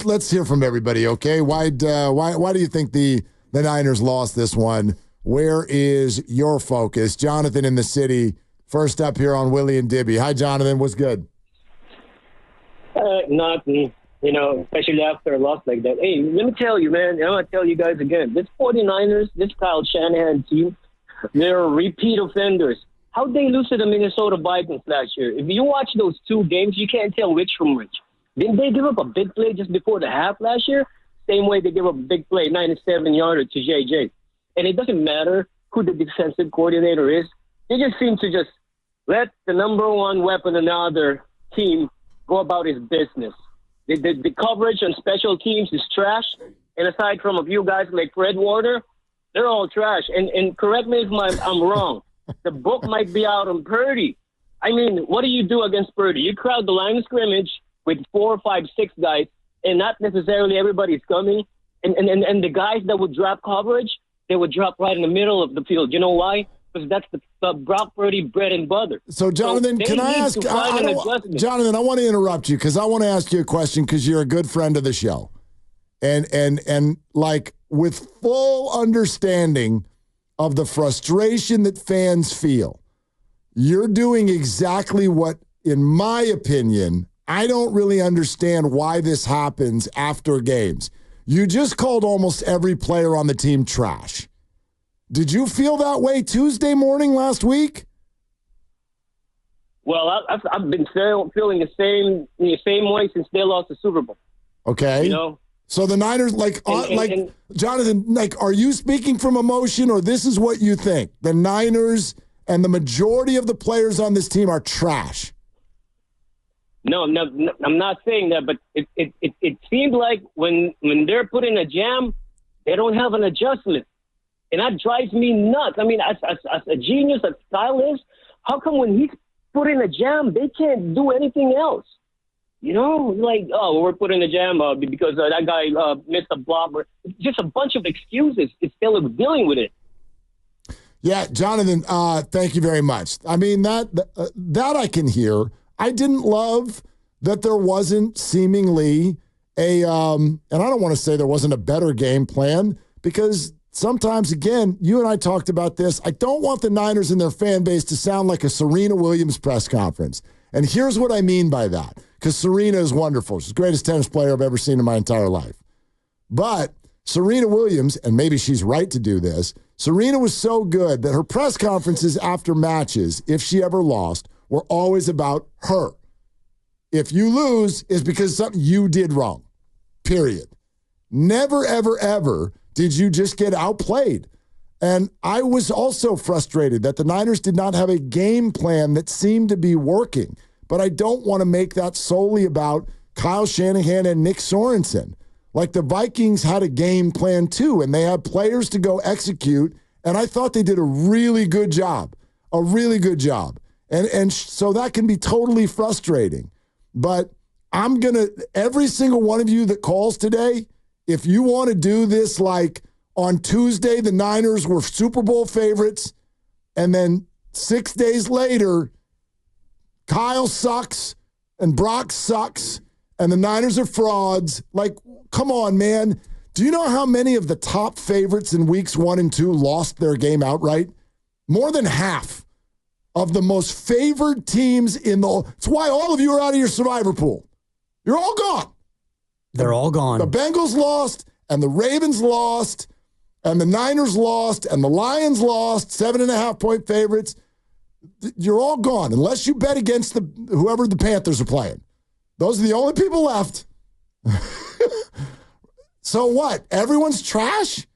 let's hear from everybody, okay? Why do you think the Niners lost this one? Where is your focus? Jonathan in the city, first up here on Willie and Dibby. Hi, Jonathan. What's good? Nothing. Especially after a loss like that. Hey, let me tell you, man. I'm going to tell you guys again. This 49ers, this Kyle Shanahan team, they're repeat offenders. How'd they lose to the Minnesota Vikings last year? If you watch those two games, you can't tell which from which. Didn't they give up a big play just before the half last year? Same way they give up a big play, 97-yarder to JJ. And it doesn't matter who the defensive coordinator is. They just seem to just let the number one weapon in the other team go about his business. The coverage on special teams is trash. And aside from a few guys like Fred Warner, they're all trash. And correct me if I'm wrong. The book might be out on Purdy. I mean, what do you do against Purdy? You crowd the line of scrimmage with 4, 5, 6 guys, and not necessarily everybody's coming. And the guys that would drop coverage, they would drop right in the middle of the field. You know why? Because that's the Brock Purdy bread and butter. So, Jonathan, can I ask? Jonathan, I want to interrupt you because I want to ask you a question because you're a good friend of the show, and like with full understanding of the frustration that fans feel, you're doing exactly what, in my opinion, I don't really understand why this happens after games. You just called almost every player on the team trash. Did you feel that way Tuesday morning last week? Well, I've been feeling the same way since they lost the Super Bowl. Okay. So the Niners, Jonathan, are you speaking from emotion or this is what you think? The Niners and the majority of the players on this team are trash. No, I'm not saying that, but it seemed like when they're put in a jam, they don't have an adjustment. And that drives me nuts. I mean, as a genius, as Kyle is, how come when he's put in a jam, they can't do anything else? We're put in a jam because that guy missed a block. Just a bunch of excuses instead of dealing with it. Yeah, Jonathan, thank you very much. I mean, that I can hear. I didn't love that there wasn't seemingly and I don't want to say there wasn't a better game plan because sometimes, again, you and I talked about this. I don't want the Niners and their fan base to sound like a Serena Williams press conference. And here's what I mean by that, because Serena is wonderful. She's the greatest tennis player I've ever seen in my entire life. But Serena Williams, and maybe she's right to do this, Serena was so good that her press conferences after matches, if she ever lost, were always about her. If you lose, it's because something you did wrong, period. Never, ever, ever did you just get outplayed. And I was also frustrated that the Niners did not have a game plan that seemed to be working. But I don't want to make that solely about Kyle Shanahan and Nick Sorensen. Like the Vikings had a game plan too, and they had players to go execute, and I thought they did a really good job. And so that can be totally frustrating. But every single one of you that calls today, if you want to do this like on Tuesday, the Niners were Super Bowl favorites, and then 6 days later, Kyle sucks and Brock sucks and the Niners are frauds. Like, come on, man. Do you know how many of the top favorites in weeks 1 and 2 lost their game outright? More than half of the most favored teams in the... It's why all of you are out of your survivor pool. You're all gone. They're all gone. The Bengals lost, and the Ravens lost, and the Niners lost, and the Lions lost, 7.5-point favorites. You're all gone, unless you bet against whoever the Panthers are playing. Those are the only people left. So what? Everyone's trash?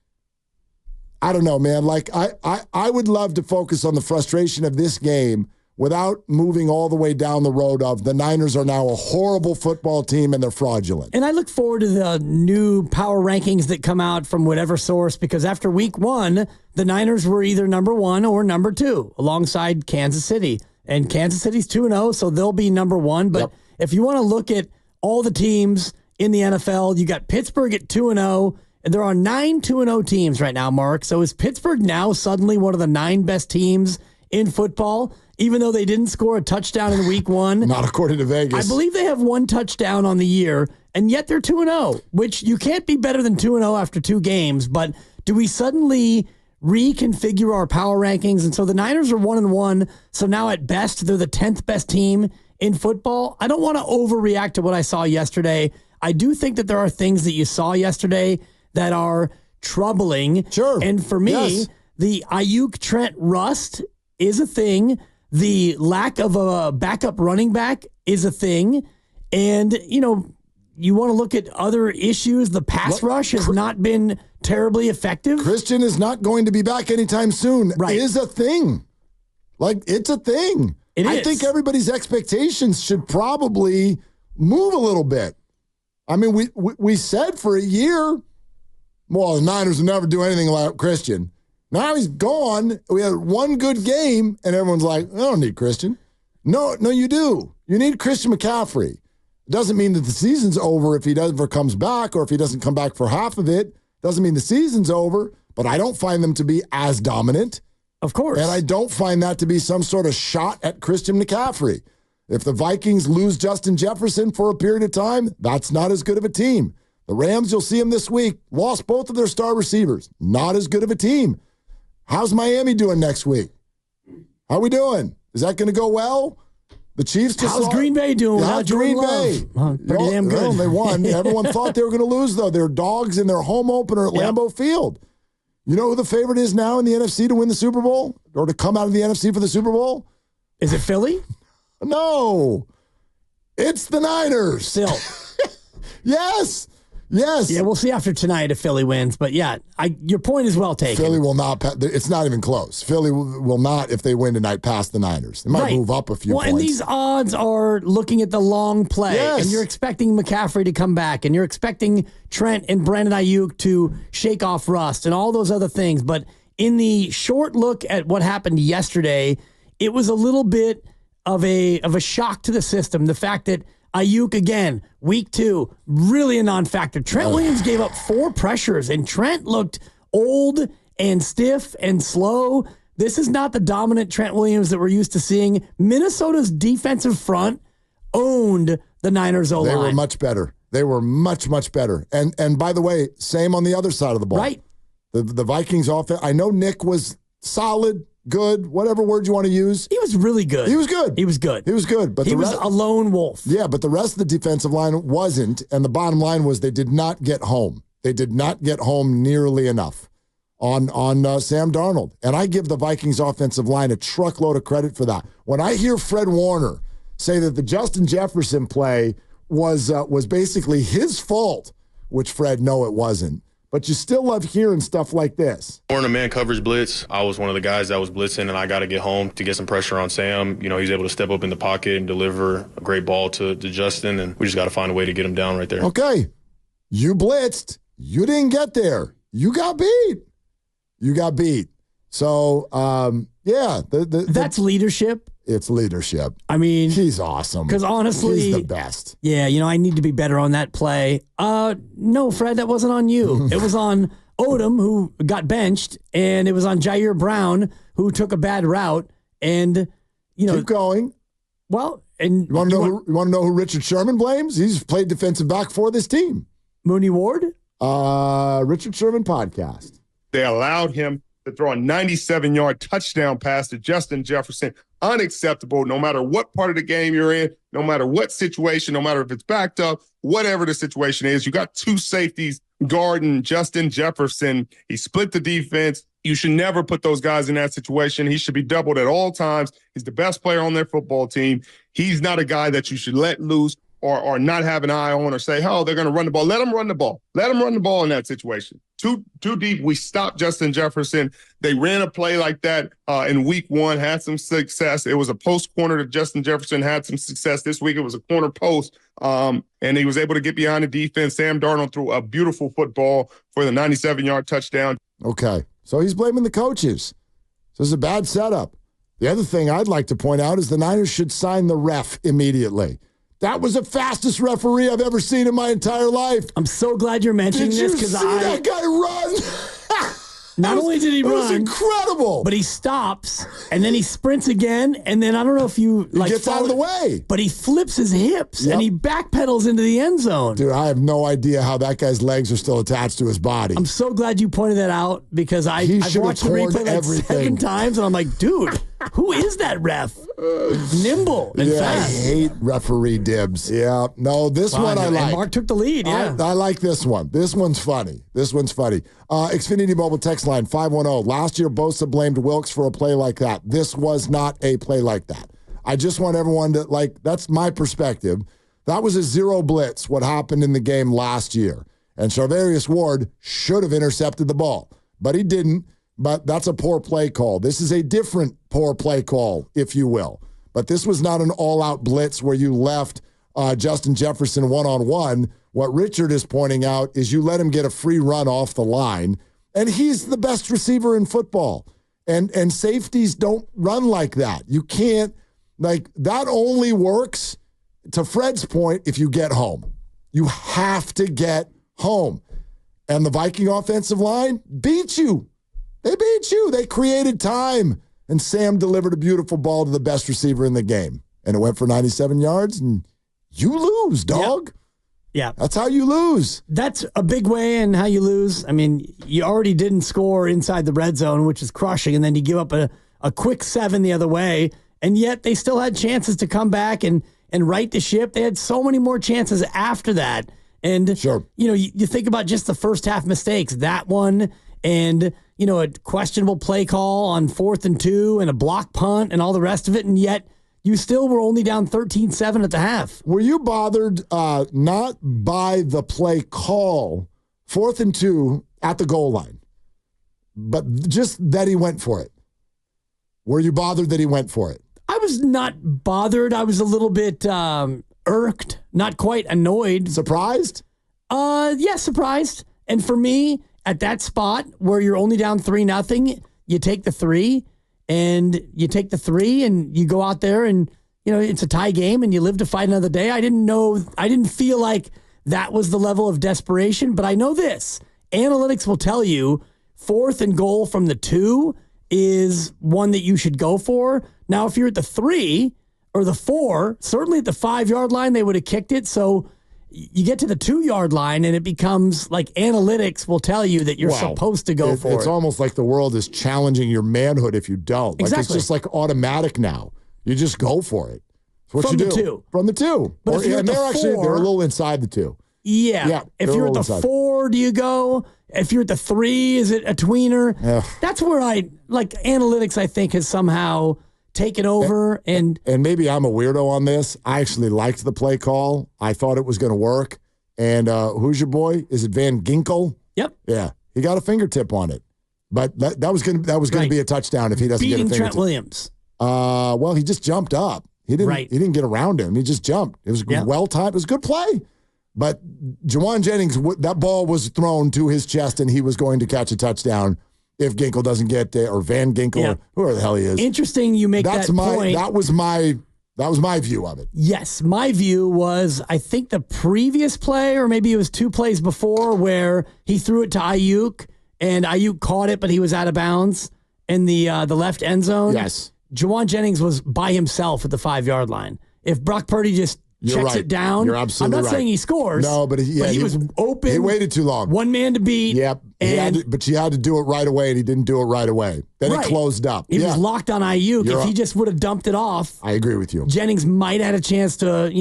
I don't know, man. Like, I would love to focus on the frustration of this game without moving all the way down the road of the Niners are now a horrible football team and they're fraudulent. And I look forward to the new power rankings that come out from whatever source, because after week 1, the Niners were either number 1 or number 2 alongside Kansas City. And Kansas City's 2-0, so they'll be number 1. But if you want to look at all the teams in the NFL, you got Pittsburgh at 2-0. And there are 9 2-0 teams right now, Mark. So is Pittsburgh now suddenly one of the 9 best teams in football, even though they didn't score a touchdown in week 1? Not according to Vegas. I believe they have 1 touchdown on the year, and yet they're 2-0, which you can't be better than 2-0 after 2 games. But do we suddenly reconfigure our power rankings? And so the Niners are 1-1. So now at best, they're the 10th best team in football. I don't want to overreact to what I saw yesterday. I do think that there are things that you saw yesterday that are troubling. Sure. And for me, Yes. the Ayuk-Trent rust is a thing. The lack of a backup running back is a thing. And, you want to look at other issues. The pass rush has not been terribly effective. Christian is not going to be back anytime soon. Right. Is a thing. Like, it's a thing. I is. think everybody's expectations should probably move a little bit. I mean, we said for a year, well, the Niners will never do anything without Christian. Now he's gone. We had one good game, and everyone's like, I don't need Christian. No, you do. You need Christian McCaffrey. It doesn't mean that the season's over if he never comes back or if he doesn't come back for half of it. Doesn't mean the season's over, but I don't find them to be as dominant. Of course. And I don't find that to be some sort of shot at Christian McCaffrey. If the Vikings lose Justin Jefferson for a period of time, that's not as good of a team. The Rams, you'll see them this week, lost both of their star receivers. Not as good of a team. How's Miami doing next week? How we doing? Is that going to go well? The Chiefs just How's Green Bay doing? How's Green Bay? Pretty damn good. Well, they won. Everyone thought they were going to lose, though. They're dogs in their home opener at Lambeau Field. You know who the favorite is now in the NFC to win the Super Bowl or to come out of the NFC for the Super Bowl? Is it Philly? No. It's the Niners. Still. Yes. Yeah, we'll see after tonight if Philly wins. But yeah, your point is well taken. Philly will not. It's not even close. Philly will not, if they win tonight, pass the Niners. They might move up a few points. And these odds are looking at the long play. Yes. And you're expecting McCaffrey to come back. And you're expecting Trent and Brandon Ayuk to shake off rust and all those other things. But in the short look at what happened yesterday, it was a little bit of a shock to the system. The fact that Ayuk, again, week 2, really a non-factor. Trent Williams gave up 4 pressures, and Trent looked old and stiff and slow. This is not the dominant Trent Williams that we're used to seeing. Minnesota's defensive front owned the Niners O-line. They were much better. They were much, much better. And by the way, same on the other side of the ball. Right. The Vikings offense, I know Nick was solid, good, whatever word you want to use. He was really good. He was good. He was good. He was good. But he was a lone wolf. Yeah, but the rest of the defensive line wasn't. And the bottom line was they did not get home. They did not get home nearly enough on Sam Darnold. And I give the Vikings offensive line a truckload of credit for that. When I hear Fred Warner say that the Justin Jefferson play was basically his fault, which Fred, no, it wasn't. But you still love hearing stuff like this. During a man coverage blitz, I was one of the guys that was blitzing, and I got to get home to get some pressure on Sam. He's able to step up in the pocket and deliver a great ball to Justin, and we just got to find a way to get him down right there. Okay. You blitzed. You didn't get there. You got beat. So, yeah. That's leadership. It's leadership. I mean, he's awesome. Because honestly, he's the best. Yeah, I need to be better on that play. No, Fred, that wasn't on you. It was on Odom, who got benched, and it was on Jair Brown, who took a bad route. And keep going. Well, and you want to know who Richard Sherman blames? He's played defensive back for this team. Mooney Ward. Richard Sherman podcast. They allowed him to throw a 97-yard touchdown pass to Justin Jefferson. Unacceptable, no matter what part of the game you're in, no matter what situation, no matter if it's backed up, whatever the situation is. You got 2 safeties guarding Justin Jefferson. He split the defense. You should never put those guys in that situation. He should be doubled at all times. He's the best player on their football team. He's not a guy that you should let loose or not have an eye on or say, oh, they're going to run the ball. Let them run the ball. Let them run the ball in that situation. Too deep. We stopped Justin Jefferson. They ran a play like that in week 1, had some success. It was a post corner that Justin Jefferson had some success. This week it was a corner post, and he was able to get behind the defense. Sam Darnold threw a beautiful football for the 97-yard touchdown. Okay, so he's blaming the coaches. So this is a bad setup. The other thing I'd like to point out is the Niners should sign the ref immediately. That was the fastest referee I've ever seen in my entire life. I'm so glad you're mentioning this because that guy run? Not only did he run, it was incredible. but he stops and then he sprints again. And then I don't know if you he gets out of the way. but he flips his hips and he backpedals into the end zone. Dude, I have no idea how that guy's legs are still attached to his body. I'm so glad you pointed that out because I've watched the replay like 7 times and I'm like, dude, who is that ref? Nimble and fast. I hate referee Dibs. Yeah. No, this one I like. And Mark took the lead, yeah. I like this one. This one's funny. Xfinity Mobile text line 510. Last year, Bosa blamed Wilkes for a play like that. This was not a play like that. I just want everyone to, that's my perspective. That was a zero blitz, what happened in the game last year. And Charvarius Ward should have intercepted the ball, but he didn't. But that's a poor play call. This is a different poor play call, if you will. But this was not an all-out blitz where you left Justin Jefferson one-on-one. What Richard is pointing out is you let him get a free run off the line, and he's the best receiver in football. And safeties don't run like that. You can't, that only works, to Fred's point, if you get home. You have to get home. And the Viking offensive line beat you. They beat you. They created time. And Sam delivered a beautiful ball to the best receiver in the game. And it went for 97 yards, and you lose, dog. Yeah. That's how you lose. That's a big way in how you lose. I mean, you already didn't score inside the red zone, which is crushing, and then you give up a quick 7 the other way, and yet they still had chances to come back and right the ship. They had so many more chances after that. And, sure. You think about just the first half mistakes, that one, and, a questionable play call on 4th and 2 and a block punt and all the rest of it, and yet you still were only down 13-7 at the half. Were you bothered not by the play call, 4th and 2 at the goal line, but just that he went for it? Were you bothered that he went for it? I was not bothered. I was a little bit irked, not quite annoyed. Surprised? Yeah, surprised. And for me, at that spot where you're only down 3-0, you take the 3 and you go out there and, it's a tie game and you live to fight another day. I didn't feel like that was the level of desperation, but I know this. Analytics will tell you 4th and goal from the 2 is one that you should go for. Now, if you're at the 3 or the 4, certainly at the 5-yard line, they would have kicked it. So you get to the 2-yard line and it becomes like analytics will tell you that you're supposed to go for it. It's almost like the world is challenging your manhood if you don't. Exactly. It's just like automatic now. You just go for it. That's what you do. From the 2. But they're a little inside the 2. Yeah. If you're at the 4, do you go? If you're at the 3, is it a tweener? That's where analytics, I think, has somehow taken over. And maybe I'm a weirdo on this. I actually liked the play call. I thought it was going to work. And who's your boy? Is it Van Ginkel? Yep. Yeah. He got a fingertip on it. That was going to be a touchdown if he doesn't get a fingertip. Beating Trent Williams. Well, he just jumped up. He didn't get around him. He just jumped. It was well timed. It was a good play. But Juwan Jennings, that ball was thrown to his chest, and he was going to catch a touchdown if Ginkel doesn't get there, or Van Ginkel, or whoever the hell he is. Interesting you make that point. That was my view of it. Yes, my view was, I think the previous play, or maybe it was 2 plays before, where he threw it to Ayuk, and Ayuk caught it, but he was out of bounds in the left end zone. Yes. Juwan Jennings was by himself at the 5-yard line. If Brock Purdy just checks it down. You're absolutely right. I'm not saying he scores. No, but he was open. He waited too long. One man to beat. Yep. But you had to do it right away, and he didn't do it right away. Then it closed up. He was locked on Ayuk. If he just would have dumped it off, I agree with you. Jennings might have had a chance to,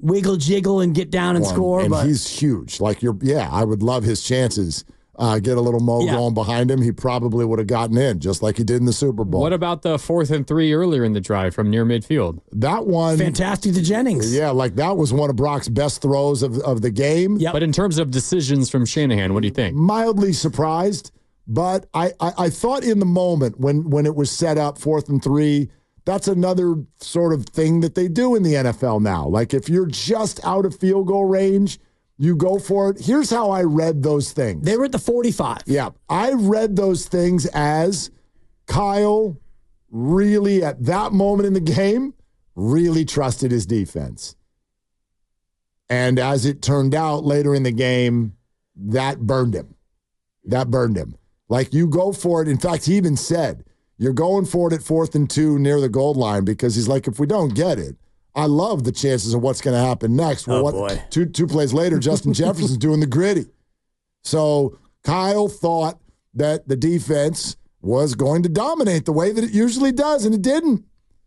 wiggle, jiggle, and get down and score. And he's huge. I would love his chances. Get a little mo going behind him, he probably would have gotten in, just like he did in the Super Bowl. What about the 4th and 3 earlier in the drive from near midfield? That one. Fantastic to Jennings. Yeah, that was one of Brock's best throws of the game. Yep. But in terms of decisions from Shanahan, what do you think? Mildly surprised, but I thought in the moment when it was set up 4th and 3, that's another sort of thing that they do in the NFL now. Like if you're just out of field goal range, you go for it. Here's how I read those things. They were at the 45. Yeah. I read those things as Kyle really, at that moment in the game, really trusted his defense. And as it turned out later in the game, that burned him. Like, you go for it. In fact, he even said, you're going for it at 4th and 2 near the goal line, because he's like, if we don't get it, I love the chances of what's going to happen next. Well, boy. Two plays later, Justin Jefferson's doing the gritty. So Kyle thought that the defense was going to dominate the way that it usually does, and it didn't.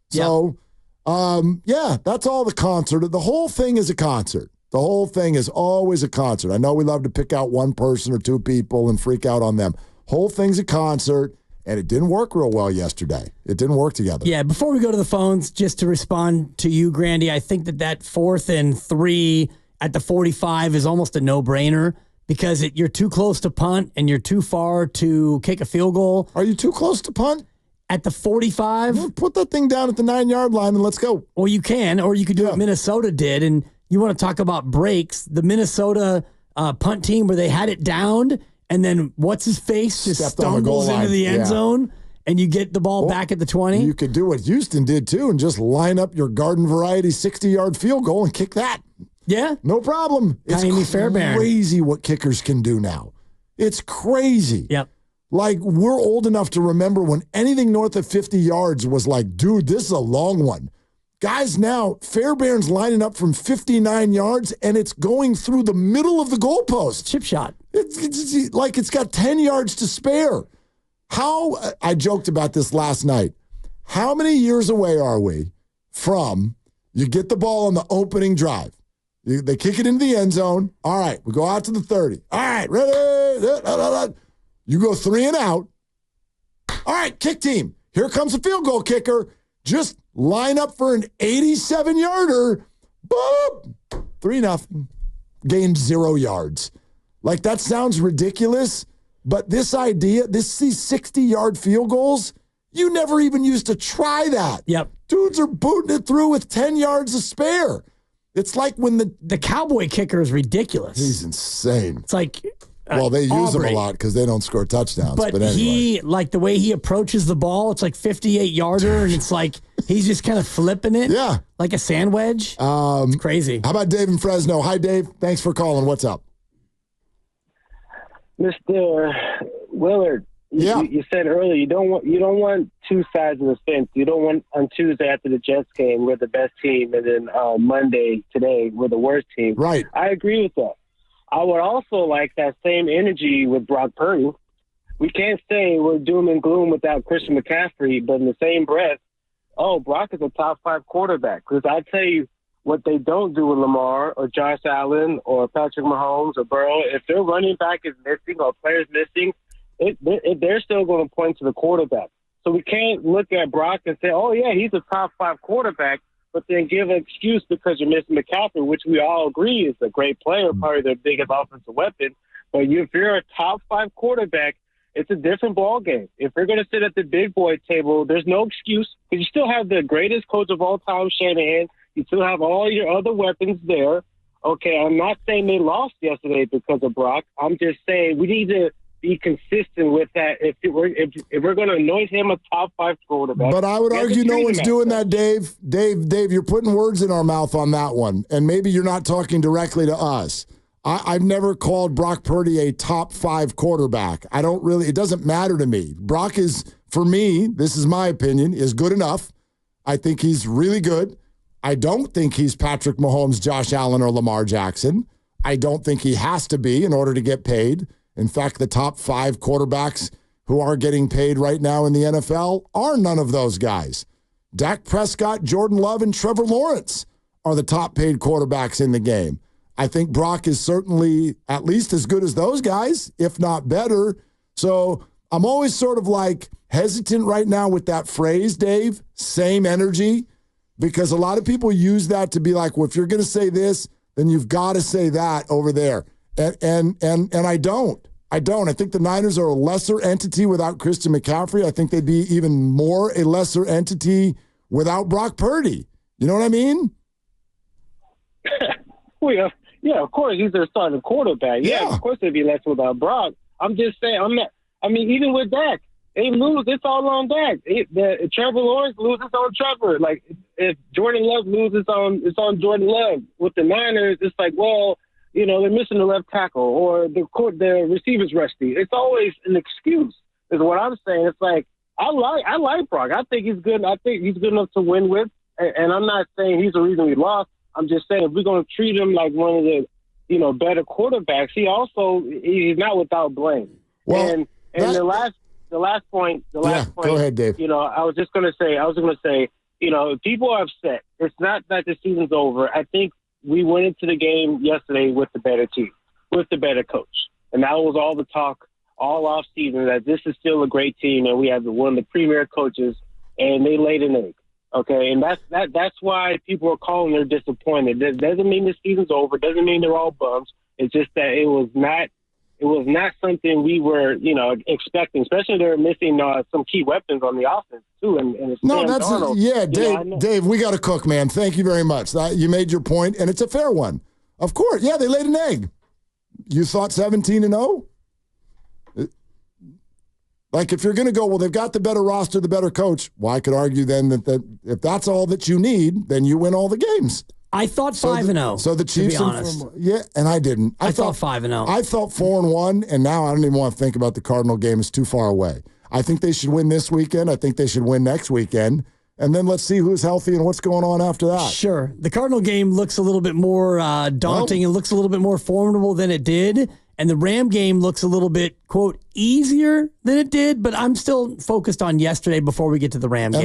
So, that's all the concert. The whole thing is a concert. The whole thing is always a concert. I know we love to pick out one person or two people and freak out on them. Whole thing's a concert. And it didn't work real well yesterday. It didn't work together. Yeah, before we go to the phones, just to respond to you, Grandy, I think that 4th and 3 at the 45 is almost a no-brainer, because you're too close to punt and you're too far to kick a field goal. Are you too close to punt? At the 45? Well, put that thing down at the 9-yard line and let's go. Well, you can, or you could do what Minnesota did. And you want to talk about breaks. The Minnesota punt team, where they had it downed, and then what's-his-face just stumbles into the end zone, and you get the ball back at the 20. You could do what Houston did, too, and just line up your garden variety 60-yard field goal and kick that. Yeah. No problem. It's crazy what kickers can do now. It's crazy. Yep. Like, we're old enough to remember when anything north of 50 yards was like, dude, this is a long one. Guys now, Fairbairn's lining up from 59 yards, and it's going through the middle of the goalpost. Chip shot. It's like it's got 10 yards to spare. I joked about this last night. How many years away are we from you get the ball on the opening drive? They kick it into the end zone. All right, we go out to the 30. All right, ready? You go 3 and out. All right, kick team. Here comes the field goal kicker. Just line up for an 87-yarder. Boom! 3-0. Gained 0 yards. Like, that sounds ridiculous, but this idea, these 60-yard field goals, you never even used to try that. Yep. Dudes are booting it through with 10 yards to spare. It's like when the Cowboy kicker is ridiculous. He's insane. It's like... well, they use Aubrey. him a lot because they don't score touchdowns. But anyway. He, like the way he approaches the ball, it's like 58-yarder, and it's like he's just kind of flipping it. Yeah. Like a sand wedge. It's crazy. How about Dave in Fresno? Hi, Dave. Thanks for calling. What's up? Mr. Willard, you said earlier you don't want two sides of the fence. You don't want on Tuesday after the Jets game we're the best team, and then Monday today we're the worst team. Right. I agree with that. I would also like that same energy with Brock Purdy. We can't say we're doom and gloom without Christian McCaffrey, but in the same breath, Brock is a top 5 quarterback. Because I tell you what they don't do with Lamar or Josh Allen or Patrick Mahomes or Burrow, if their running back is missing or players missing, they're still going to point to the quarterback. So we can't look at Brock and say, oh, yeah, he's a top 5 quarterback, but then give an excuse because you're missing McCaffrey, which we all agree is a great player, probably their biggest offensive weapon. But if you're a top 5 quarterback, it's a different ball game. If you're going to sit at the big boy table, there's no excuse because you still have the greatest coach of all time, Shanahan. You still have all your other weapons there. Okay, I'm not saying they lost yesterday because of Brock. I'm just saying we need to be consistent with that. If we're going to anoint him a top 5 quarterback. But I would argue no one's doing that, Dave. Dave, you're putting words in our mouth on that one. And maybe you're not talking directly to us. I've never called Brock Purdy a top 5 quarterback. It doesn't matter to me. Brock is, for me, this is my opinion, is good enough. I think he's really good. I don't think he's Patrick Mahomes, Josh Allen, or Lamar Jackson. I don't think he has to be in order to get paid. In fact, the top 5 quarterbacks who are getting paid right now in the NFL are none of those guys. Dak Prescott, Jordan Love, and Trevor Lawrence are the top paid quarterbacks in the game. I think Brock is certainly at least as good as those guys, if not better. So I'm always sort of like hesitant right now with that phrase, Dave, same energy, because a lot of people use that to be like, well, if you're going to say this, then you've got to say that over there. And I don't. I think the Niners are a lesser entity without Christian McCaffrey. I think they'd be even more a lesser entity without Brock Purdy. You know what I mean? Well, yeah, of course, he's their starting quarterback. Yeah, of course they'd be less without Brock. I'm just saying, even with Dak, they lose, it's all on Dak. Trevor Lawrence loses on Trevor. Like, if Jordan Love loses it's on Jordan Love. With the Niners, it's like, well, they're missing the left tackle or the receiver's rusty. It's always an excuse, is what I'm saying. It's like, I like Brock. I think he's good. I think he's good enough to win with. And I'm not saying he's the reason we lost. I'm just saying if we're going to treat him like one of the, better quarterbacks, he's not without blame. Well, the last point. Go ahead, Dave. I was going to say, people are upset. It's not that the season's over. I think we went into the game yesterday with the better team, with the better coach. And that was all the talk all off season, that this is still a great team and we have one of the premier coaches, and they laid an egg. Okay, and that's why people are calling they're disappointed. That doesn't mean the season's over. Doesn't mean they're all bums. It's just that it was not something we were, expecting. Especially they're missing some key weapons on the offense too. And it's Darnold. Dave, we got to cook, man. Thank you very much. You made your point, and it's a fair one. Of course, yeah, they laid an egg. You thought 17-0. Like, if you're going to go, well, they've got the better roster, the better coach, well, I could argue then that if that's all that you need, then you win all the games. I thought 5-0. So the Chiefs, to be honest. And I didn't. I thought 5-0. I thought 4-1, and now I don't even want to think about the Cardinal game. It's too far away. I think they should win this weekend. I think they should win next weekend. And then let's see who's healthy and what's going on after that. Sure. The Cardinal game looks a little bit more daunting and looks a little bit more formidable than it did. And the Ram game looks a little bit, quote, easier than it did. But I'm still focused on yesterday before we get to the Ram game.